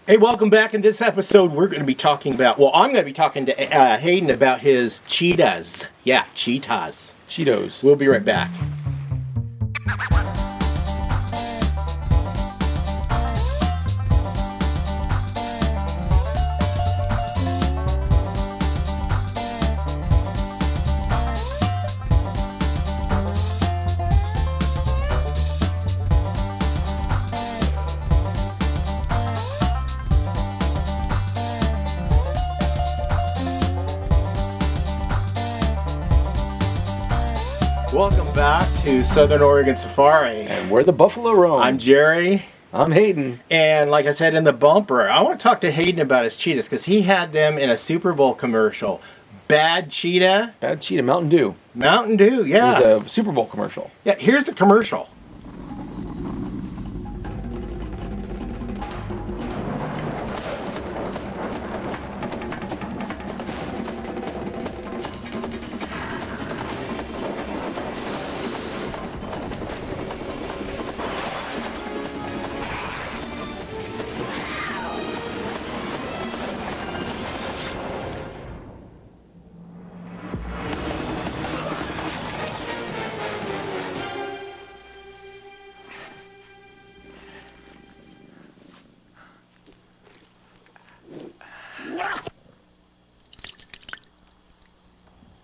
Hey, welcome back. In this episode, we're going to be talking about, I'm going to be talking to Hayden about his cheetahs. Yeah, cheetahs. Cheetos. We'll be right back. Welcome back to Southern Oregon Safari. And where the buffalo roam. I'm Jerry. I'm Hayden. And like I said in the bumper, I want to talk to Hayden about his cheetahs because he had them in a Super Bowl commercial. Bad cheetah. Bad cheetah, Mountain Dew. Mountain Dew, yeah. It was a Super Bowl commercial. Yeah, here's the commercial.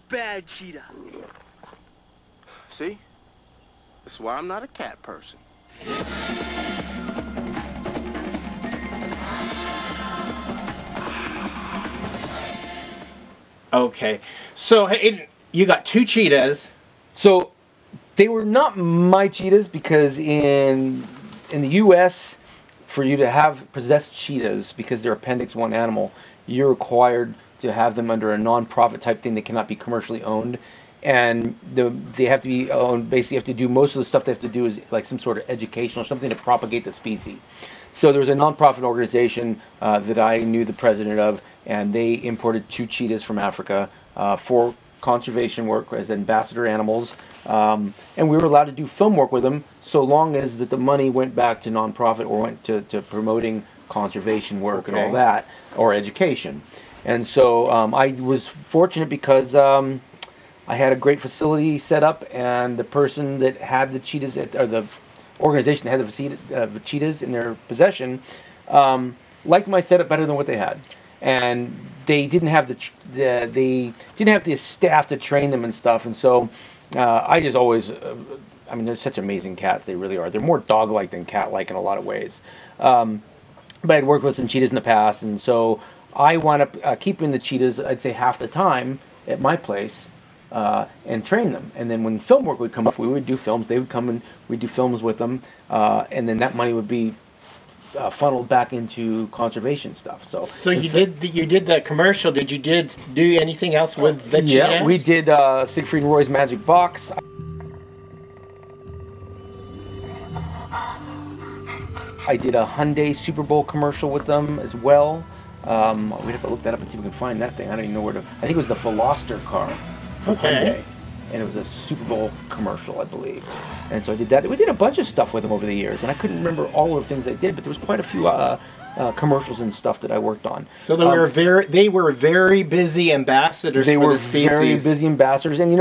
Bad cheetah. See? That's why I'm not a cat person. Okay, so Hayden, you got two cheetahs. So they were not my cheetahs because in the U.S., for you to possess cheetahs, because they're Appendix 1 animal, you're required to have them under a non-profit type thing. They cannot be commercially owned, and they have to be owned. Basically, you have to do most of the stuff they have to do is like some sort of educational, something to propagate the species. So there was a non-profit organization that I knew the president of, and they imported two cheetahs from Africa for conservation work as ambassador animals, and we were allowed to do film work with them so long as that the money went back to non-profit or went to promoting conservation work and all that, or education. And so I was fortunate because I had a great facility set up, and the person that had the cheetahs, or the organization that had the cheetahs in their possession, liked my setup better than what they had. And they didn't have the staff to train them and stuff, and so I just always, they're such amazing cats. They really are. They're more dog-like than cat-like in a lot of ways. But I'd worked with some cheetahs in the past, and so I wound up keeping the cheetahs, I'd say half the time at my place, and train them. And then when film work would come up, we would do films. They would come and we'd do films with them, and then that money would be funneled back into conservation stuff. So you did the commercial. Did you do anything else with the cheetahs? Yeah, we did Siegfried and Roy's Magic Box. I did a Hyundai Super Bowl commercial with them as well. We'd have to look that up and see if we can find that thing. I don't even know where to. I think it was the Veloster car. Okay. Hyundai. And it was a Super Bowl commercial, I believe. And so I did that. We did a bunch of stuff with them over the years, and I couldn't remember all of the things I did, but there was quite a few commercials and stuff that I worked on. So they were very busy ambassadors for the species. They were very busy ambassadors, and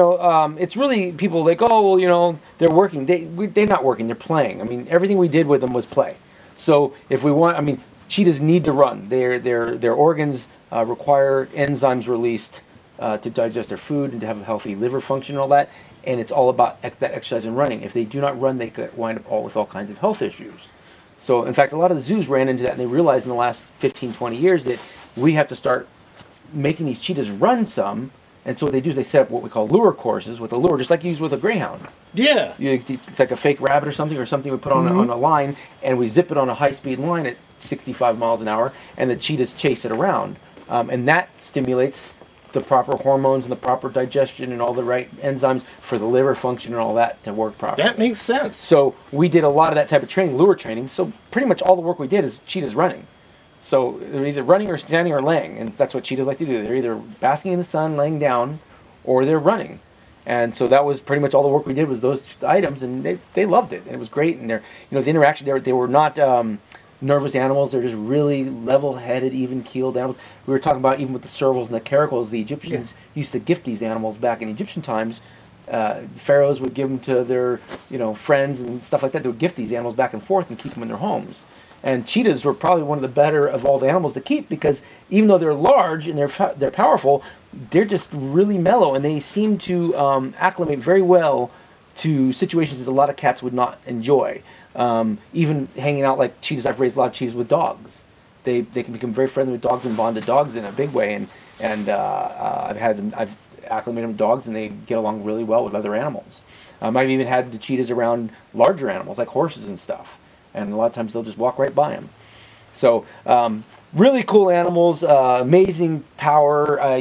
it's really people like, they're working. They're not working. They're playing. I mean, everything we did with them was play. So if we want, cheetahs need to run. Their organs require enzymes released to digest their food and to have a healthy liver function and all that. And it's all about that exercise and running. If they do not run, they could wind up with all kinds of health issues. So, in fact, a lot of the zoos ran into that, and they realized in the last 15, 20 years that we have to start making these cheetahs run some. And so what they do is they set up what we call lure courses with a lure, just like you use with a greyhound. Yeah. It's like a fake rabbit or something we put on a line, and we zip it on a high-speed line at 65 miles an hour, and the cheetahs chase it around. And that stimulates the proper hormones and the proper digestion and all the right enzymes for the liver function and all that to work properly. That makes sense. So we did a lot of that type of training, lure training. So pretty much all the work we did is cheetahs running. So they're either running or standing or laying, and that's what cheetahs like to do. They're either basking in the sun, laying down, or they're running. And so that was pretty much all the work we did was those items, and they loved it, and it was great. And the interaction there, they were not nervous animals. They're just really level-headed, even-keeled animals. We were talking about even with the servals and the caracals, the Egyptians used to gift these animals back in Egyptian times. Pharaohs would give them to their, friends and stuff like that. They would gift these animals back and forth and keep them in their homes. And cheetahs were probably one of the better of all the animals to keep because even though they're large and they're powerful, they're just really mellow and they seem to acclimate very well to situations that a lot of cats would not enjoy. Even hanging out like cheetahs, I've raised a lot of cheetahs with dogs. They can become very friendly with dogs and bond to dogs in a big way. And I've acclimated them to dogs and they get along really well with other animals. I've even had the cheetahs around larger animals like horses and stuff. And a lot of times they'll just walk right by them. So really cool animals, amazing power.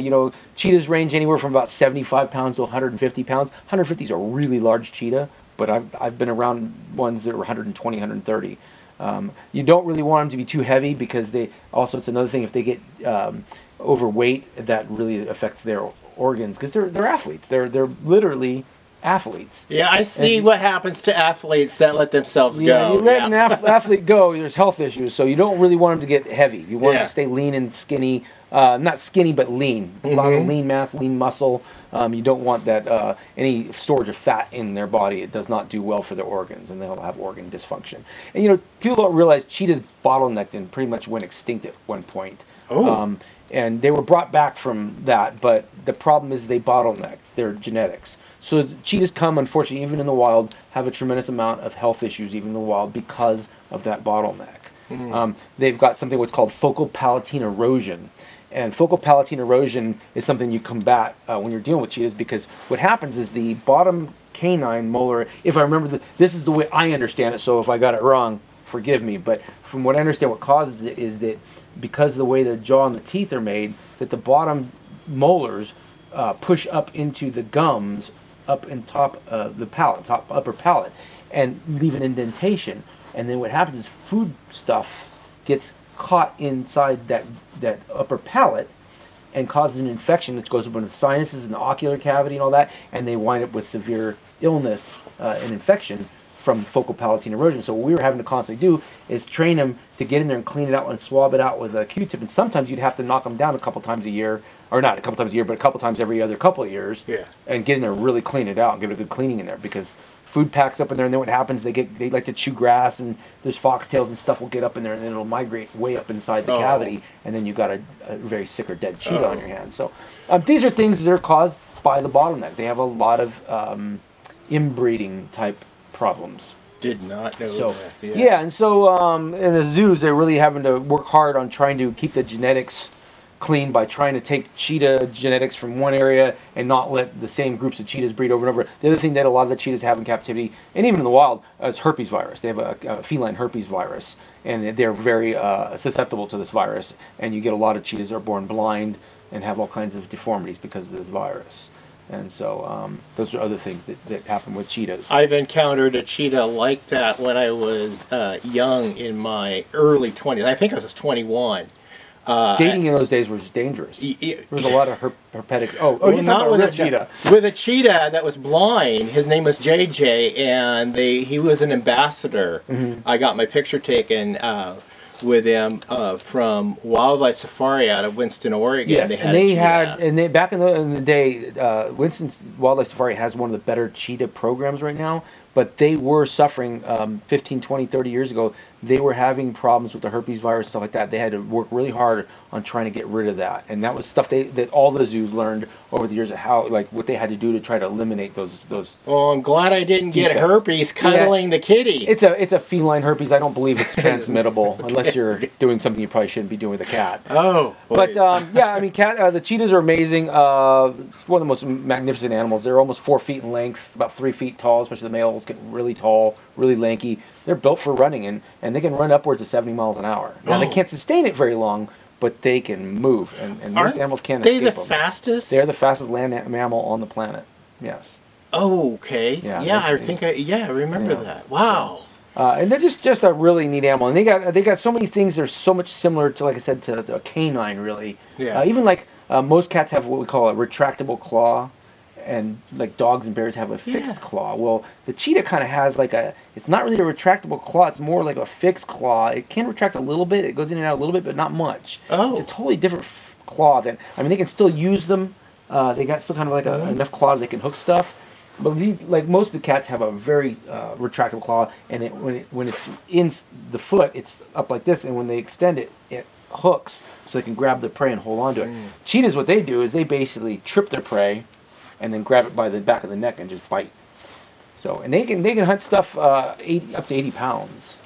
Cheetahs range anywhere from about 75 pounds to 150 pounds. 150 is a really large cheetah, but I've been around ones that are 120, 130. You don't really want them to be too heavy because it's another thing if they get overweight, that really affects their organs because they're athletes. They're literally athletes. Yeah, I see what happens to athletes that let themselves go. You let an athlete go, there's health issues, so you don't really want them to get heavy. You want them to stay lean and skinny. Not skinny, but lean. A lot of lean mass, lean muscle. You don't want that any storage of fat in their body. It does not do well for their organs, and they'll have organ dysfunction. And people don't realize cheetahs bottlenecked and pretty much went extinct at one point. And they were brought back from that, but the problem is they bottlenecked their genetics. So the cheetahs unfortunately, even in the wild, have a tremendous amount of health issues, even in the wild, because of that bottleneck. They've got something what's called focal palatine erosion. And focal palatine erosion is something you combat when you're dealing with cheetahs because what happens is the bottom canine molar, if I remember, this is the way I understand it, so if I got it wrong, forgive me, but from what I understand, what causes it is that because of the way the jaw and the teeth are made, that the bottom molars push up into the gums up in top of the palate, upper palate, and leave an indentation. And then what happens is food stuff gets caught inside that upper palate and causes an infection that goes up into the sinuses and the ocular cavity and all that, and they wind up with severe illness and infection from focal palatine erosion. So what we were having to constantly do is train them to get in there and clean it out and swab it out with a Q-tip. And sometimes you'd have to knock them down a couple times a year, or not a couple times a year, but a couple times every other couple of years, and get in there and really clean it out and give it a good cleaning in there because food packs up in there. And then what happens? They like to chew grass, and there's foxtails and stuff will get up in there, and then it'll migrate way up inside the cavity, and then you've got a very sick or dead cheetah on your hands. So these are things that are caused by the bottleneck. They have a lot of inbreeding type problems. Did not know that. And so in the zoos, they're really having to work hard on trying to keep the genetics clean by trying to take cheetah genetics from one area and not let the same groups of cheetahs breed over and over. The other thing that a lot of the cheetahs have in captivity, and even in the wild, is herpes virus. They have a feline herpes virus, and they're very susceptible to this virus. And you get a lot of cheetahs that are born blind and have all kinds of deformities because of this virus. And so those are other things that happen with cheetahs. I've encountered a cheetah like that when I was young in my early 20s. I think I was 21. Dating in those days was dangerous. There was a lot of herpetic. You're not with a cheetah. With a cheetah that was blind. His name was JJ, and he was an ambassador. I got my picture taken with him from Wildlife Safari out of Winston, Oregon. Yes, they back in the day, Winston's Wildlife Safari has one of the better cheetah programs right now. But they were suffering 15, 20, 30 years ago. They were having problems with the herpes virus, stuff like that. They had to work really hard on trying to get rid of that. And that was stuff that all the zoos learned over the years of what they had to do to try to eliminate those. Oh, I'm glad I didn't get herpes cuddling the kitty. It's a feline herpes. I don't believe it's transmittable unless you're doing something you probably shouldn't be doing with a cat. Oh, but the cheetahs are amazing. It's one of the most magnificent animals. They're almost 4 feet in length, about 3 feet tall, especially the males get really tall, really lanky. They're built for running, and they can run upwards of 70 miles an hour. Now, they can't sustain it very long, but they can move, and most animals can't escape them. Are they the fastest? They're the fastest land mammal on the planet, yes. Oh, okay. I remember that. Wow. And they're just a really neat animal, and they got so many things that are so much similar to, like I said, to a canine, really. Yeah. Even like most cats have what we call a retractable claw, and like dogs and bears have a fixed claw. Well, the cheetah kind of has like it's not really a retractable claw. It's more like a fixed claw. It can retract a little bit. It goes in and out a little bit, but not much. Oh. It's a totally different claw. They can still use them. They got still kind of like enough claws they can hook stuff. But like most of the cats have a very retractable claw, and when it's in the foot, it's up like this, and when they extend it, it hooks so they can grab the prey and hold on to it. Cheetahs, what they do is they basically trip their prey and then grab it by the back of the neck and just bite. So, and they can hunt stuff up to 80 pounds.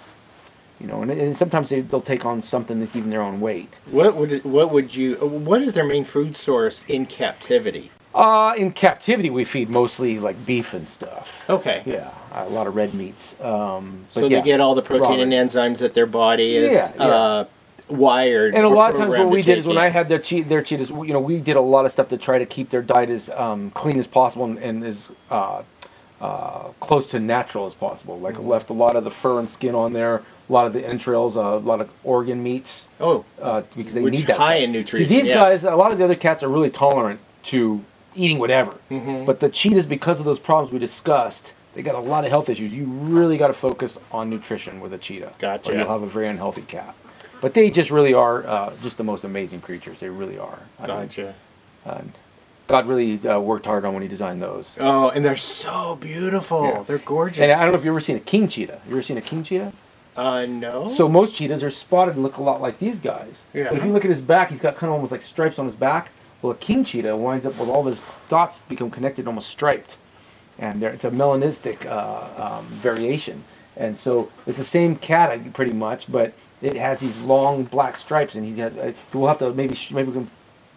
And sometimes they'll take on something that's even their own weight. What is their main food source in captivity? In captivity, we feed mostly like beef and stuff. Okay. Yeah, a lot of red meats. So they get all the protein and enzymes that their body is wired. And a lot of times what we did is when I had their cheetahs, we did a lot of stuff to try to keep their diet as clean as possible and as close to natural as possible. Like left a lot of the fur and skin on there, a lot of the entrails, a lot of organ meats. Because they need that. High in nutrients. See, these guys, a lot of the other cats are really tolerant to eating whatever. But the cheetahs, because of those problems we discussed, they got a lot of health issues. You really got to focus on nutrition with a cheetah. Gotcha. Or you'll have a very unhealthy cat. But they just really are just the most amazing creatures. They really are. Gotcha. God really worked hard on when he designed those. Oh, and they're so beautiful. Yeah. They're gorgeous. And I don't know if you've ever seen a king cheetah. You ever seen a king cheetah? No. So most cheetahs are spotted and look a lot like these guys. Yeah. But if you look at his back, he's got kind of almost like stripes on his back. Well, a king cheetah winds up with all his dots become connected, almost striped. And it's a melanistic variation. And so it's the same cat pretty much, but it has these long black stripes, and he has. We'll have to maybe we can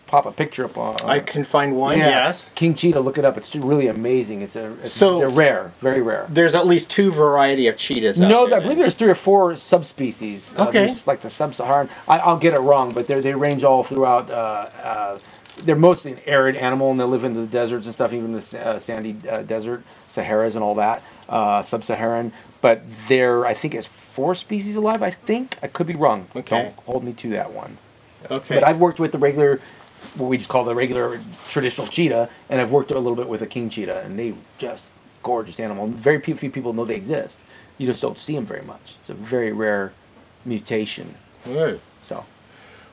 pop a picture up on. I can find one. Yes. King cheetah, look it up. It's really amazing. They're rare, very rare. There's at least 2 variety of cheetahs. No, out there, I believe there's 3 or 4 subspecies. Okay. There's like the sub-Saharan. I'll get it wrong, but they range all throughout. They're mostly an arid animal, and they live in the deserts and stuff, even the sandy desert, Saharas and all that, sub-Saharan. But I think it's 4 species alive, I think. I could be wrong. Okay. Don't hold me to that one. Okay. But I've worked with the regular, what we just call the regular traditional cheetah, and I've worked a little bit with a king cheetah, and they're just gorgeous animal. Very few people know they exist. You just don't see them very much. It's a very rare mutation. Good. So.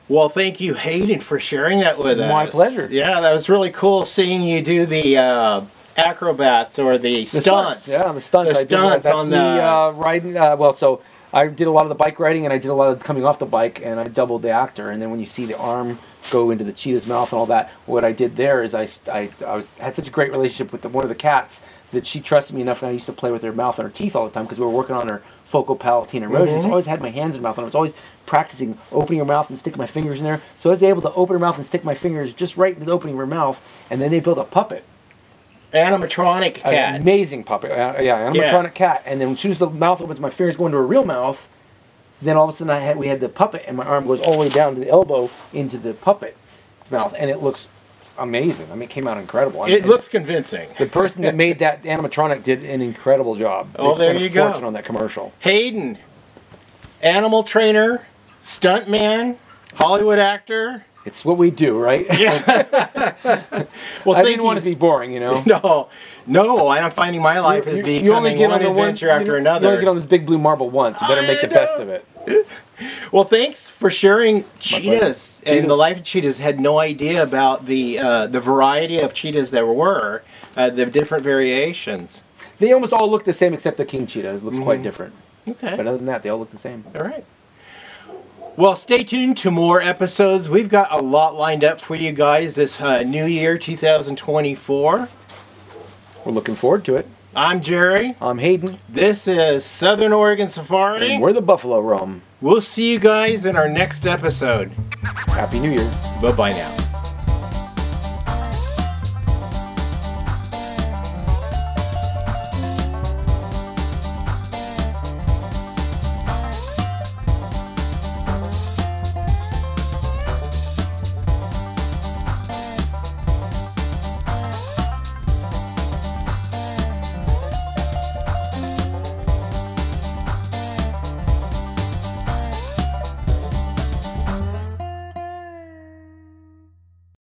Well, thank you, Hayden, for sharing that with us. My pleasure. Yeah, that was really cool seeing you do the acrobats or the stunts. Yeah, the stunts. The stunts That's on me the riding. So I did a lot of the bike riding, and I did a lot of coming off the bike, and I doubled the actor. And then when you see the arm go into the cheetah's mouth and all that, what I did there is I had such a great relationship with one of the cats that she trusted me enough, and I used to play with her mouth and her teeth all the time because we were working on her focal palatine erosion. So I always had my hands in her mouth, and I was always practicing opening her mouth and sticking my fingers in there. So I was able to open her mouth and stick my fingers just right in the opening of her mouth, and then they built a puppet. animatronic cat. An amazing puppet. Animatronic cat. And then as soon as the mouth opens, my fingers go into a real mouth. Then all of a sudden we had the puppet, and my arm goes all the way down to the elbow into the puppet's mouth, and it looks amazing. I mean, it came out incredible. It looks convincing. The person that made that animatronic did an incredible job. Oh, there you go. They spent a fortune on that commercial. Hayden, animal trainer, stuntman, Hollywood actor. It's what we do, right? Yeah. Well, I didn't want it to be boring, you know. No. I'm finding my life as becoming one adventure after another. You only get on this big blue marble once. You better make the best of it. Well, thanks for sharing cheetahs. And the life of cheetahs. Had no idea about the variety of cheetahs there were, the different variations. They almost all look the same except the king cheetah. It looks quite different. Okay. But other than that, they all look the same. All right. Well, stay tuned to more episodes. We've got a lot lined up for you guys this new year, 2024. We're looking forward to it. I'm Jerry. I'm Hayden. This is Southern Oregon Safari. And we're the Buffalo Rum. We'll see you guys in our next episode. Happy New Year. Bye-bye now.